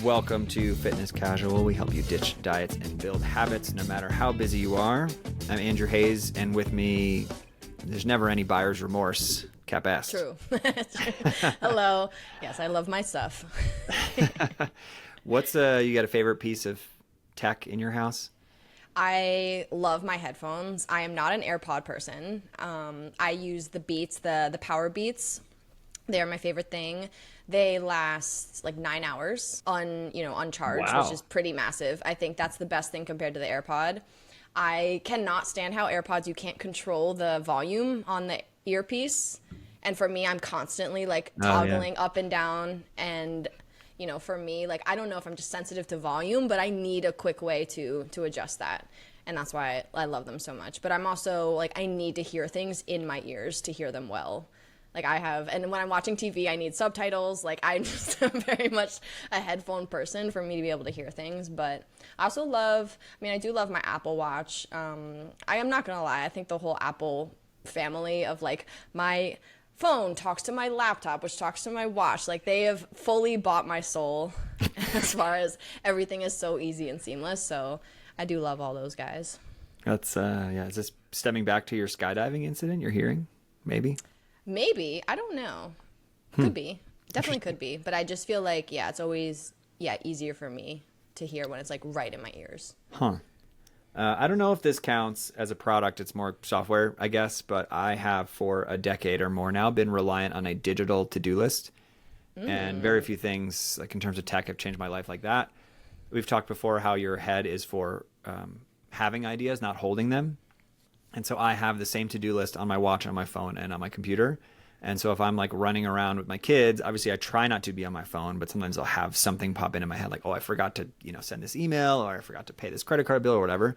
Welcome to Fitness Casual. We help you ditch diets and build habits no matter how busy you are. I'm Andrew Hayes, and with me, there's never any buyer's remorse. Kat Best. True. Hello. Yes, I love my stuff. You got a favorite piece of tech in your house? I love my headphones. I am not an AirPod person. I use the Beats, the Power Beats. They're my favorite thing. They last like 9 hours on charge, Wow. which is pretty massive. I think that's the best thing compared to the AirPod. I cannot stand how AirPods, you can't control the volume on the earpiece. And for me, I'm constantly like Oh, yeah. toggling up and down. And, for me, like, I don't know if I'm just sensitive to volume, but I need a quick way to adjust that. And that's why I love them so much. But I'm also like, I need to hear things in my ears to hear them well. Like and when I'm watching TV, I need subtitles. Like I'm just very much a headphone person for me to be able to hear things. But I also I do love my Apple Watch. I am not gonna lie, I think the whole Apple family of like my phone talks to my laptop, which talks to my watch. Like they have fully bought my soul as far as everything is so easy and seamless. So I do love all those guys. That's Is this stemming back to your skydiving incident you're hearing? Maybe. Maybe. I don't know. Could be. Definitely could be. But I just feel like, it's always, easier for me to hear when it's like right in my ears. Huh. I don't know if this counts as a product. It's more software, I guess. But I have for a decade or more now been reliant on a digital to-do list. And very few things, like in terms of tech, have changed my life like that. We've talked before how your head is for having ideas, not holding them. And so I have the same to-do list on my watch, on my phone, and on my computer. And so if I'm like running around with my kids, obviously I try not to be on my phone, but sometimes I'll have something pop into my head like, oh, I forgot to, send this email, or I forgot to pay this credit card bill or whatever.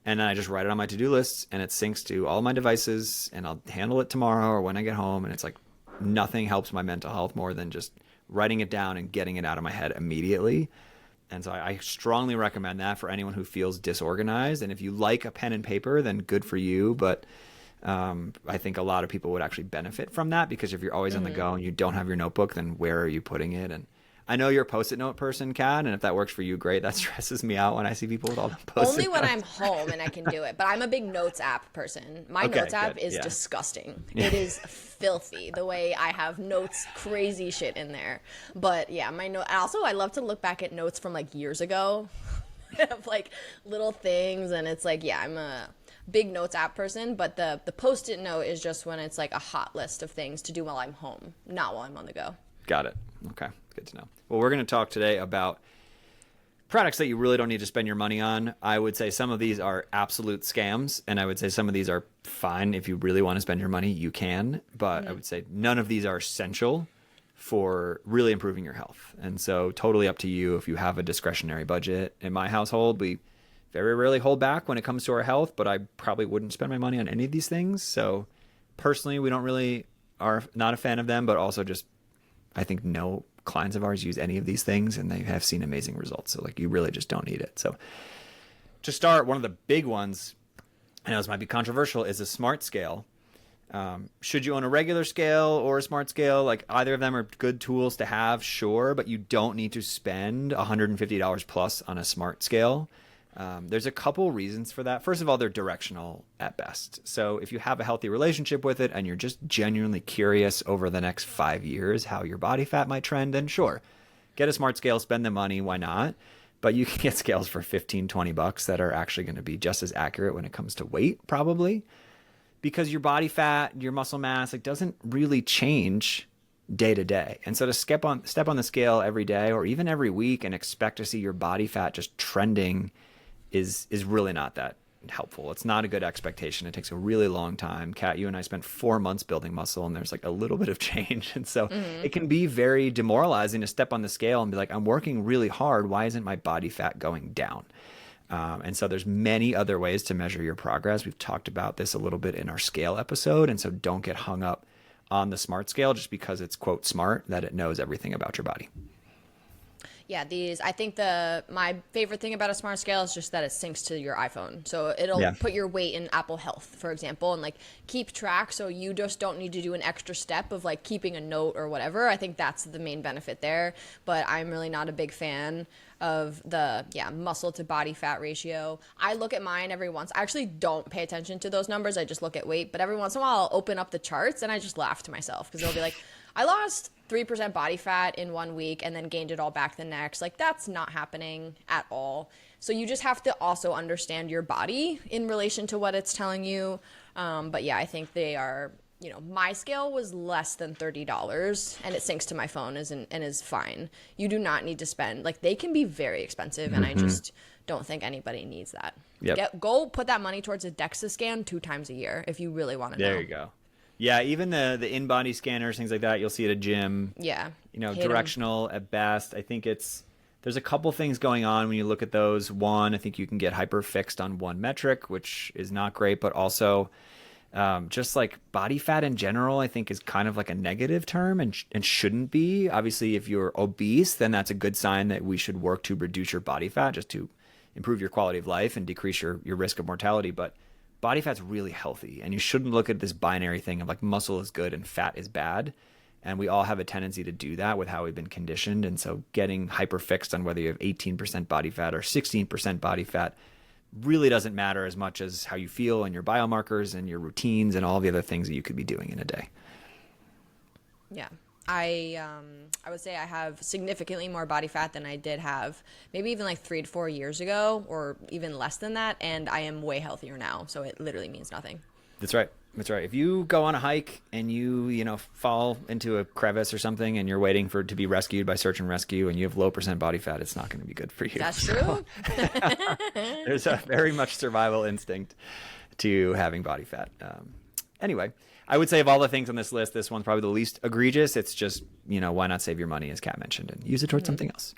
And then I just write it on my to-do list, and it syncs to all my devices, and I'll handle it tomorrow or when I get home. And it's like nothing helps my mental health more than just writing it down and getting it out of my head immediately. And so I strongly recommend that for anyone who feels disorganized. And if you like a pen and paper, then good for you. But I think a lot of people would actually benefit from that, because if you're always on the go and you don't have your notebook, then where are you putting it? And I know you're a Post-it note person, Kat, and if that works for you, great. That stresses me out when I see people with all the Post-it Only when notes. I'm home and I can do it. But I'm a big Notes app person. My Okay, Notes app good. is Yeah. disgusting. It is filthy the way I have notes, crazy shit in there. But yeah, my note. Also, I love to look back at notes from like years ago, of like little things, and it's like, I'm a big Notes app person. But the Post-it note is just when it's like a hot list of things to do while I'm home, not while I'm on the go. Got it. Okay, good to know. Well, we're going to talk today about products that you really don't need to spend your money on. I would say some of these are absolute scams, and I would say some of these are fine. If you really want to spend your money, you can. But I would say none of these are essential for really improving your health. And so totally up to you if you have a discretionary budget. In my household, we very rarely hold back when it comes to our health, but I probably wouldn't spend my money on any of these things. So personally, we don't really are not a fan of them, but also just I think no clients of ours use any of these things, and they have seen amazing results. So like you really just don't need it. So to start, one of the big ones, I know this might be controversial, is a smart scale. Should you own a regular scale or a smart scale? Like either of them are good tools to have, sure, but you don't need to spend $150 plus on a smart scale. There's a couple reasons for that. First of all, they're directional at best. So if you have a healthy relationship with it and you're just genuinely curious over the next 5 years how your body fat might trend, then sure, get a smart scale, spend the money, why not? But you can get scales for 15, 20 bucks that are actually going to be just as accurate when it comes to weight, probably, because your body fat, your muscle mass, it doesn't really change day to day. And so to step on the scale every day or even every week and expect to see your body fat just trending is really not that helpful. It's not a good expectation. It takes a really long time. Kat, you and I spent 4 months building muscle, and there's like a little bit of change. And so it can be very demoralizing to step on the scale and be like, I'm working really hard. Why isn't my body fat going down? And so there's many other ways to measure your progress. We've talked about this a little bit in our scale episode. And so don't get hung up on the smart scale just because it's quote smart, that it knows everything about your body. Yeah, I think my favorite thing about a smart scale is just that it syncs to your iPhone. So it'll Yeah. put your weight in Apple Health, for example, and like keep track so you just don't need to do an extra step of like keeping a note or whatever. I think that's the main benefit there, but I'm really not a big fan of the muscle to body fat ratio. I look at mine every once. I actually don't pay attention to those numbers. I just look at weight, but every once in a while I'll open up the charts and I just laugh to myself because it'll be like I lost 3% body fat in 1 week and then gained it all back the next. Like that's not happening at all. So you just have to also understand your body in relation to what it's telling you. But yeah, I think they are, my scale was less than $30 and it syncs to my phone and is fine. You do not need to spend, like they can be very expensive and I just don't think anybody needs that. Yep. Go put that money towards a DEXA scan 2 times a year if you really want to know. There you go. Yeah, even the in-body scanners, things like that, you'll see at a gym. Yeah. Directional at best. I think there's a couple things going on when you look at those. One, I think you can get hyper fixed on one metric, which is not great, but also just like body fat in general, I think is kind of like a negative term and shouldn't be. Obviously, if you're obese, then that's a good sign that we should work to reduce your body fat just to improve your quality of life and decrease your risk of mortality. But body fat's really healthy, and you shouldn't look at this binary thing of like muscle is good and fat is bad. And we all have a tendency to do that with how we've been conditioned. And so getting hyper fixed on whether you have 18% body fat or 16% body fat really doesn't matter as much as how you feel and your biomarkers and your routines and all the other things that you could be doing in a day. Yeah. I would say I have significantly more body fat than I did have maybe even like 3 to 4 years ago or even less than that. And I am way healthier now. So it literally means nothing. That's right. That's right. If you go on a hike and you fall into a crevice or something and you're waiting for it to be rescued by search and rescue and you have low % body fat, it's not going to be good for you. That's true. There's a very much survival instinct to having body fat. Anyway, I would say of all the things on this list, this one's probably the least egregious. It's just, why not save your money, as Kat mentioned, and use it towards something else.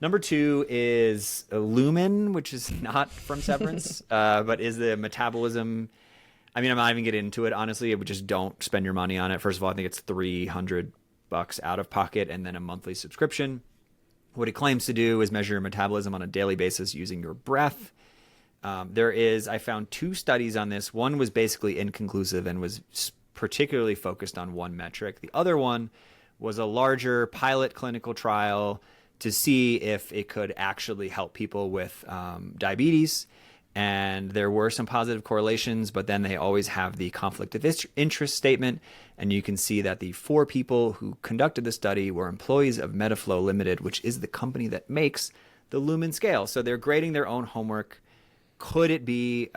Number 2 is Lumen, which is not from Severance, but is the metabolism. I mean, I'm not even getting into it, honestly. I would just don't spend your money on it. First of all, I think it's $300 out of pocket and then a monthly subscription. What it claims to do is measure your metabolism on a daily basis using your breath. I found 2 studies on this. One was basically inconclusive and was particularly focused on one metric. The other one was a larger pilot clinical trial to see if it could actually help people with diabetes. And there were some positive correlations, but then they always have the conflict of interest statement. And you can see that the 4 people who conducted the study were employees of Metaflow Limited, which is the company that makes the Lumen scale. So they're grading their own homework. Could it be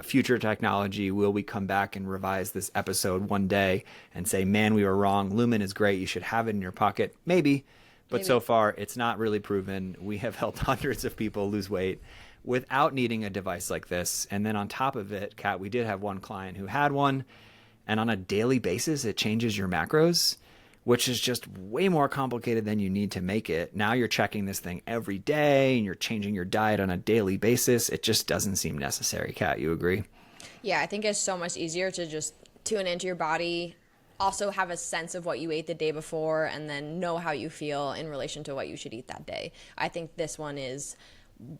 future technology? Will we come back and revise this episode one day and say, man, we were wrong. Lumen is great. You should have it in your pocket. Maybe. But so far, it's not really proven. We have helped hundreds of people lose weight without needing a device like this. And then on top of it, Kat, we did have one client who had one. And on a daily basis, it changes your macros, which is just way more complicated than you need to make it. Now you're checking this thing every day and you're changing your diet on a daily basis. It just doesn't seem necessary. Kat, you agree? Yeah, I think it's so much easier to just tune into your body, also have a sense of what you ate the day before, and then know how you feel in relation to what you should eat that day. I think this one is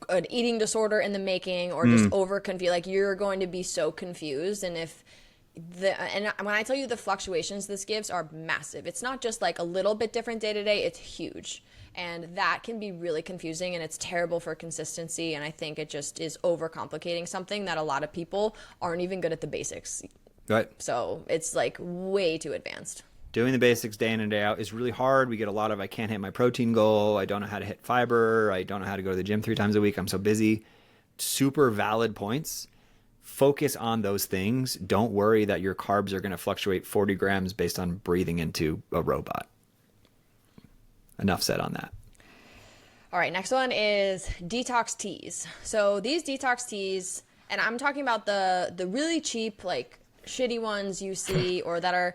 an eating disorder in the making or just over confused. Like you're going to be so confused. And and when I tell you the fluctuations this gives are massive, it's not just like a little bit different day to day, it's huge. And that can be really confusing and it's terrible for consistency. And I think it just is overcomplicating something that a lot of people aren't even good at the basics. Right. So it's like way too advanced. Doing the basics day in and day out is really hard. We get a lot of, I can't hit my protein goal. I don't know how to hit fiber. I don't know how to go to the gym 3 times a week. I'm so busy. Super valid points. Focus on those things. Don't worry that your carbs are going to fluctuate 40 grams based on breathing into a robot. Enough said on that. All right, next one is detox teas. So these detox teas, and I'm talking about the really cheap, like shitty ones you see or that are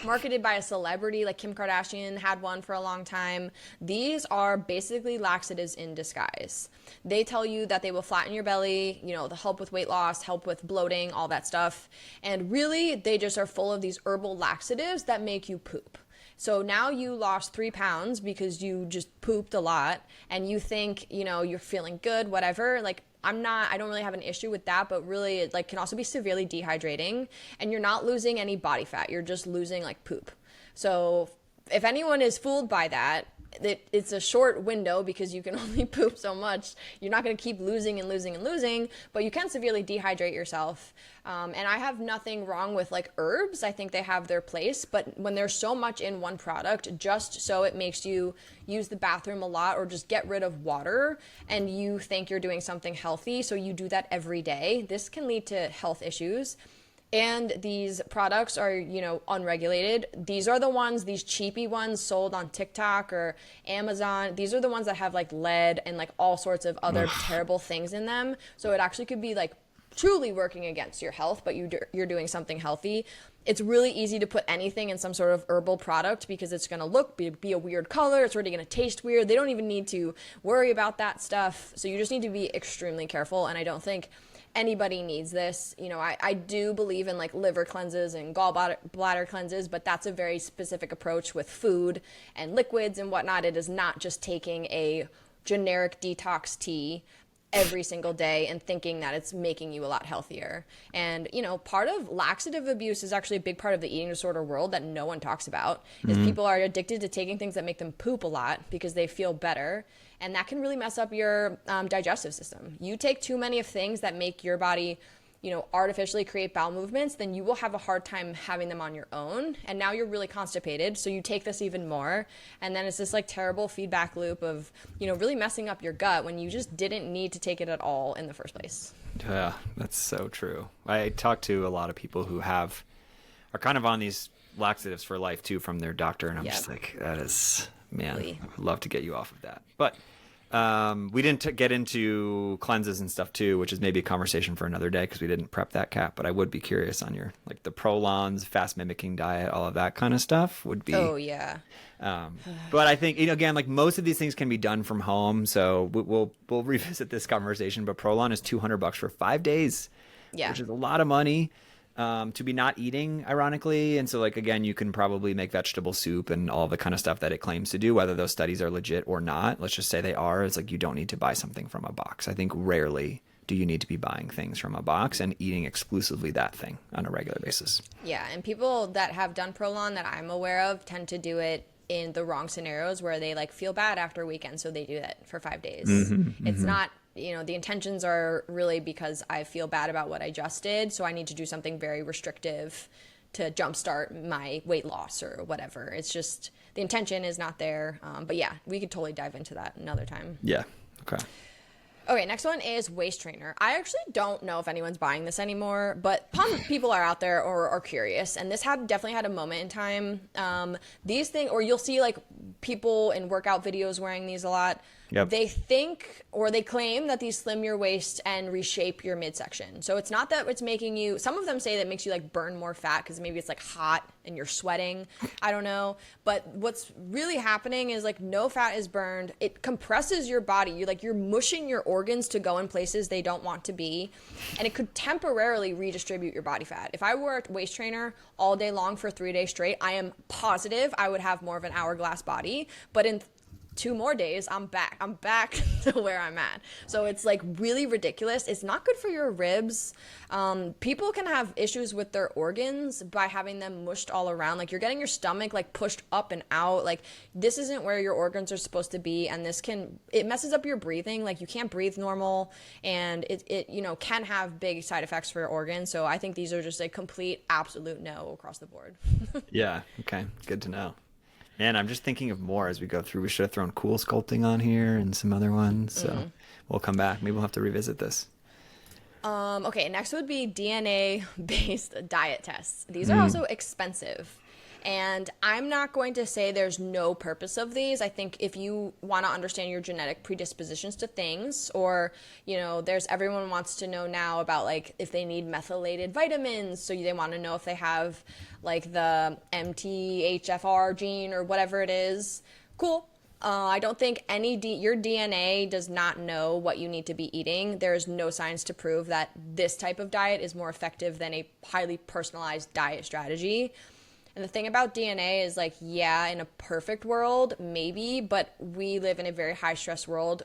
marketed by a celebrity, like Kim Kardashian had one for a long time. These are basically laxatives in disguise. They tell you that they will flatten your belly, they'll help with weight loss, help with bloating, all that stuff. And really, they just are full of these herbal laxatives that make you poop. So now you lost 3 pounds because you just pooped a lot and you think, you're feeling good, whatever. Like, I don't really have an issue with that, but really it like can also be severely dehydrating, and you're not losing any body fat. You're just losing like poop. So if anyone is fooled by that, it's a short window because you can only poop so much. You're not going to keep losing and losing and losing, but you can severely dehydrate yourself. And I have nothing wrong with like herbs. I think they have their place, but when there's so much in one product, just so it makes you use the bathroom a lot or just get rid of water and you think you're doing something healthy, so you do that every day, this can lead to health issues. And these products are, unregulated. These are the ones, these cheapy ones sold on TikTok or Amazon. These are the ones that have like lead and like all sorts of other terrible things in them. So it actually could be like truly working against your health, but you're doing something healthy. It's really easy to put anything in some sort of herbal product because it's going to be a weird color. It's already going to taste weird. They don't even need to worry about that stuff. So you just need to be extremely careful. And I don't think anybody needs this. I do believe in like liver cleanses and gallbladder cleanses, but that's a very specific approach with food and liquids and whatnot. It is not just taking a generic detox tea every single day and thinking that it's making you a lot healthier. And, part of laxative abuse is actually a big part of the eating disorder world that no one talks about, is people are addicted to taking things that make them poop a lot because they feel better. And that can really mess up your digestive system. You take too many of things that make your body, artificially create bowel movements, then you will have a hard time having them on your own. And now you're really constipated, so you take this even more. And then it's this like terrible feedback loop of, really messing up your gut when you just didn't need to take it at all in the first place. Yeah, that's so true. I talk to a lot of people who are kind of on these laxatives for life too from their doctor. And I'm just like, that is, man, really? I'd love to get you off of that. But we didn't get into cleanses and stuff too, which is maybe a conversation for another day because we didn't prep that, Kat. But I would be curious on your like the prolons, fast mimicking diet, all of that kind of stuff would be. Oh yeah. But I think again, like most of these things can be done from home, so we'll revisit this conversation. But Prolon is $200 for 5 days, which is a lot of money. To be not eating, ironically. And so like, again, you can probably make vegetable soup and all the kind of stuff that it claims to do, whether those studies are legit or not. Let's just say they are. It's like, you don't need to buy something from a box. I think rarely do you need to be buying things from a box and eating exclusively that thing on a regular basis. Yeah. And people that have done Prolon that I'm aware of tend to do it in the wrong scenarios where they like feel bad after a weekend. So they do that for 5 days. It's not, the intentions are really because I feel bad about what I just did. So I need to do something very restrictive to jumpstart my weight loss or whatever. It's just the intention is not there. But yeah, we could totally dive into that another time. Yeah. Okay. Okay, next one is Waist Trainer. I actually don't know if anyone's buying this anymore, but people are out there or are curious, and this definitely had a moment in time. These things, or you'll see like people in workout videos wearing these a lot. Yep. They think or they claim that these slim your waist and reshape your midsection. So it's not that it's making you, some of them say that it makes you like burn more fat because maybe it's like hot and you're sweating. I don't know. But what's really happening is like no fat is burned. It compresses your body. You're mushing your organs to go in places they don't want to be. And it could temporarily redistribute your body fat. If I wore a waist trainer all day long for 3 days straight, I am positive I would have more of an hourglass body. But in 2 more days, I'm back to where I'm at. So it's like really ridiculous. It's not good for your ribs. People can have issues with their organs by having them mushed all around. Like you're getting your stomach like pushed up and out. Like this isn't where your organs are supposed to be. And it messes up your breathing. Like you can't breathe normal, and it can have big side effects for your organs. So I think these are just a complete absolute no across the board. Yeah. Okay. Good to know. Man, I'm just thinking of more as we go through. We should have thrown cool sculpting on here and some other ones. So we'll come back. Maybe we'll have to revisit this. Okay, next would be DNA-based diet tests. These are also expensive. And I'm not going to say there's no purpose of these. I think if you want to understand your genetic predispositions to things, or, everyone wants to know now about like if they need methylated vitamins. So they want to know if they have like the MTHFR gene or whatever it is. Cool. I don't think your DNA does not know what you need to be eating. There's no science to prove that this type of diet is more effective than a highly personalized diet strategy. And the thing about DNA is like, yeah, in a perfect world, maybe, but we live in a very high stress world.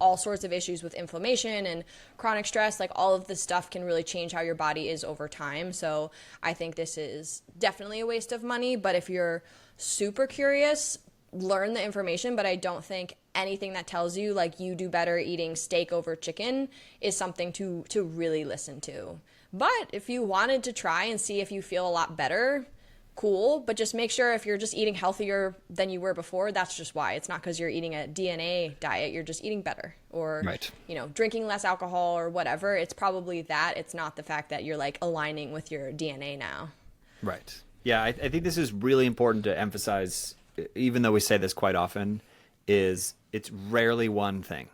All sorts of issues with inflammation and chronic stress, like all of this stuff can really change how your body is over time. So I think this is definitely a waste of money. But if you're super curious, learn the information. But I don't think anything that tells you like you do better eating steak over chicken is something to really listen to. But if you wanted to try and see if you feel a lot better, cool. But just make sure if you're just eating healthier than you were before, that's just why. It's not because you're eating a DNA diet. You're just eating better, or, Right. drinking less alcohol or whatever. It's probably that. It's not the fact that you're like aligning with your DNA now. Right. Yeah, I think this is really important to emphasize, even though we say this quite often, is it's rarely one thing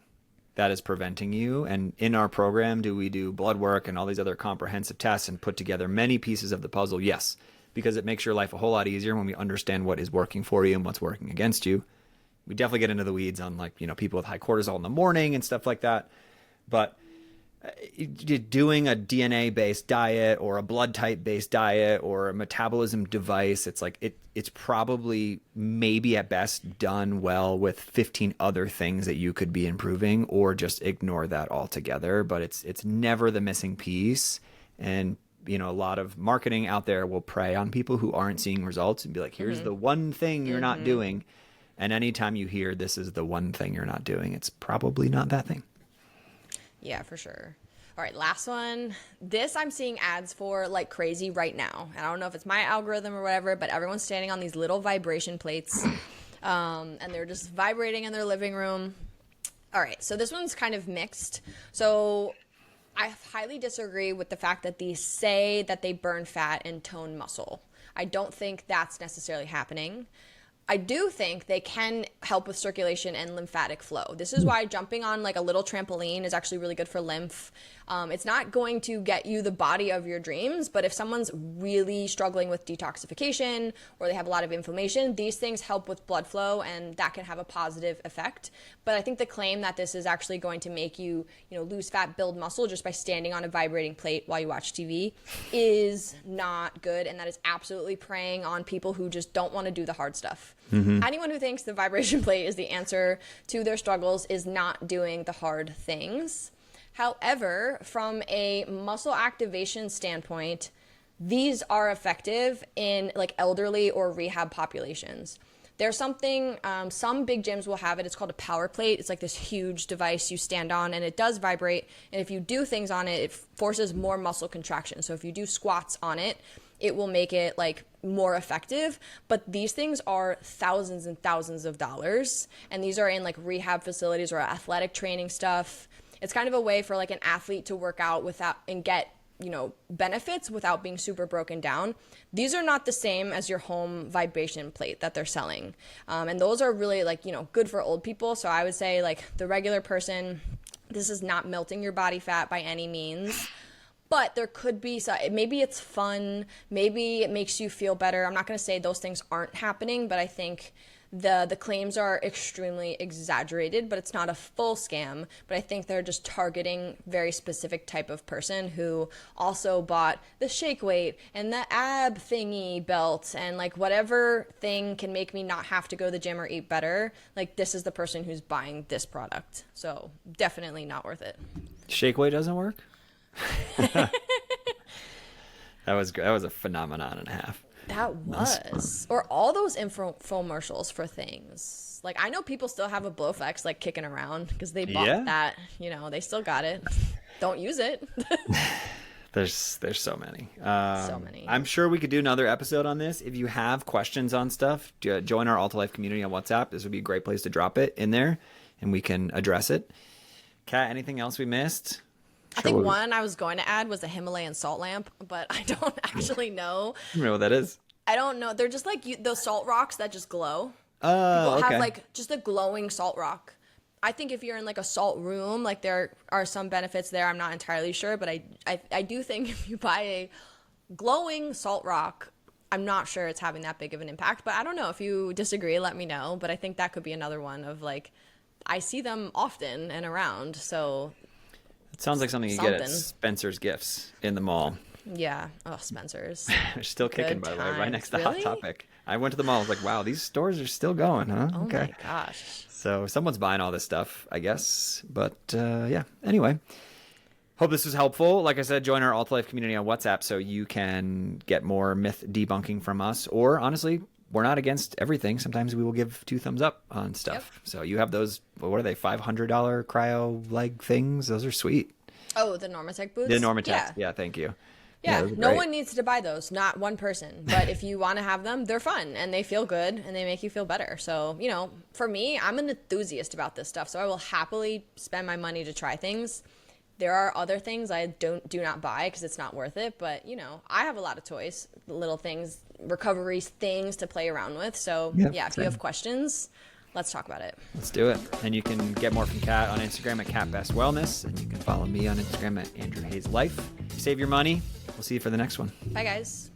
that is preventing you. And in our program, do we do blood work and all these other comprehensive tests and put together many pieces of the puzzle? Yes, because it makes your life a whole lot easier when we understand what is working for you and what's working against you. We definitely get into the weeds on people with high cortisol in the morning and stuff like that. But doing a DNA-based diet or a blood type-based diet or a metabolism device, it's probably maybe at best done well with 15 other things that you could be improving, or just ignore that altogether. But it's never the missing piece. And a lot of marketing out there will prey on people who aren't seeing results and be like, here's the one thing you're not doing. And anytime you hear this is the one thing you're not doing, it's probably not that thing. Yeah, for sure. All right, last one. This I'm seeing ads for like crazy right now. And I don't know if it's my algorithm or whatever, but everyone's standing on these little vibration plates, and they're just vibrating in their living room. All right, so this one's kind of mixed. So I highly disagree with the fact that these say that they burn fat and tone muscle. I don't think that's necessarily happening. I do think they can help with circulation and lymphatic flow. This is why jumping on like a little trampoline is actually really good for lymph. It's not going to get you the body of your dreams, but if someone's really struggling with detoxification or they have a lot of inflammation, these things help with blood flow, and that can have a positive effect. But I think the claim that this is actually going to make you, lose fat, build muscle just by standing on a vibrating plate while you watch TV is not good, and that is absolutely preying on people who just don't want to do the hard stuff. Anyone who thinks the vibration plate is the answer to their struggles is not doing the hard things. However, from a muscle activation standpoint, these are effective in like elderly or rehab populations. There's something, some big gyms will have it. It's called a power plate. It's like this huge device you stand on, and it does vibrate. And if you do things on it, it forces more muscle contraction. So if you do squats on it, it will make it like more effective. But these things are thousands and thousands of dollars. And these are in like rehab facilities or athletic training stuff. It's kind of a way for like an athlete to work out without and get benefits without being super broken down. These are not the same as your home vibration plate that they're selling. And those are really like, good for old people. So I would say like the regular person, this is not melting your body fat by any means. But there could be, maybe it's fun, maybe it makes you feel better. I'm not going to say those things aren't happening, but I think the claims are extremely exaggerated, but it's not a full scam. But I think they're just targeting very specific type of person who also bought the shake weight and the ab thingy belt and like whatever thing can make me not have to go to the gym or eat better. Like this is the person who's buying this product. So definitely not worth it. Shake weight doesn't work? That was a phenomenon and a half. That was. Or all those infomercials for things. Like, I know people still have a Blowflex, like, kicking around because they bought that. They still got it. Don't use it. There's so many. So many. I'm sure we could do another episode on this. If you have questions on stuff, join our Alta Life community on WhatsApp. This would be a great place to drop it in there, and we can address it. Kat, anything else we missed? I think one I was going to add was a Himalayan salt lamp, but I don't actually know. You know what that is? I don't know. They're just like those salt rocks that just glow. Oh, People okay. have like just a glowing salt rock. I think if you're in like a salt room, like there are some benefits there. I'm not entirely sure, but I do think if you buy a glowing salt rock, I'm not sure it's having that big of an impact. But I don't know. If you disagree, let me know. But I think that could be another one of like, I see them often and around, so... It sounds like something you get at Spencer's Gifts in the mall. Yeah. Oh, Spencer's. They're still kicking, Good by the way, right times. next to Really? Hot Topic. I went to the mall. I was like, wow, these stores are still going, huh? Oh my gosh. So someone's buying all this stuff, I guess. But yeah, anyway. Hope this was helpful. Like I said, join our Alt Life community on WhatsApp so you can get more myth debunking from us. Or honestly, we're not against everything. Sometimes we will give 2 thumbs up on stuff. Yep. So you have those, what are they, $500 cryo leg things? Those are sweet. Oh, the Normatec boots? The Normatec. Yeah, thank you. Yeah, those are no great. one needs to buy those, not one person. But if you want to have them, they're fun and they feel good and they make you feel better. So, you know, for me, I'm an enthusiast about this stuff. So I will happily spend my money to try things. There are other things I do not buy because it's not worth it. But, you know, I have a lot of toys, little things, recovery things to play around with. So, yeah, if you have questions, let's talk about it. Let's do it. And you can get more from Kat on Instagram at CatBestWellness. And you can follow me on Instagram at Andrew Hayes Life. Save your money. We'll see you for the next one. Bye, guys.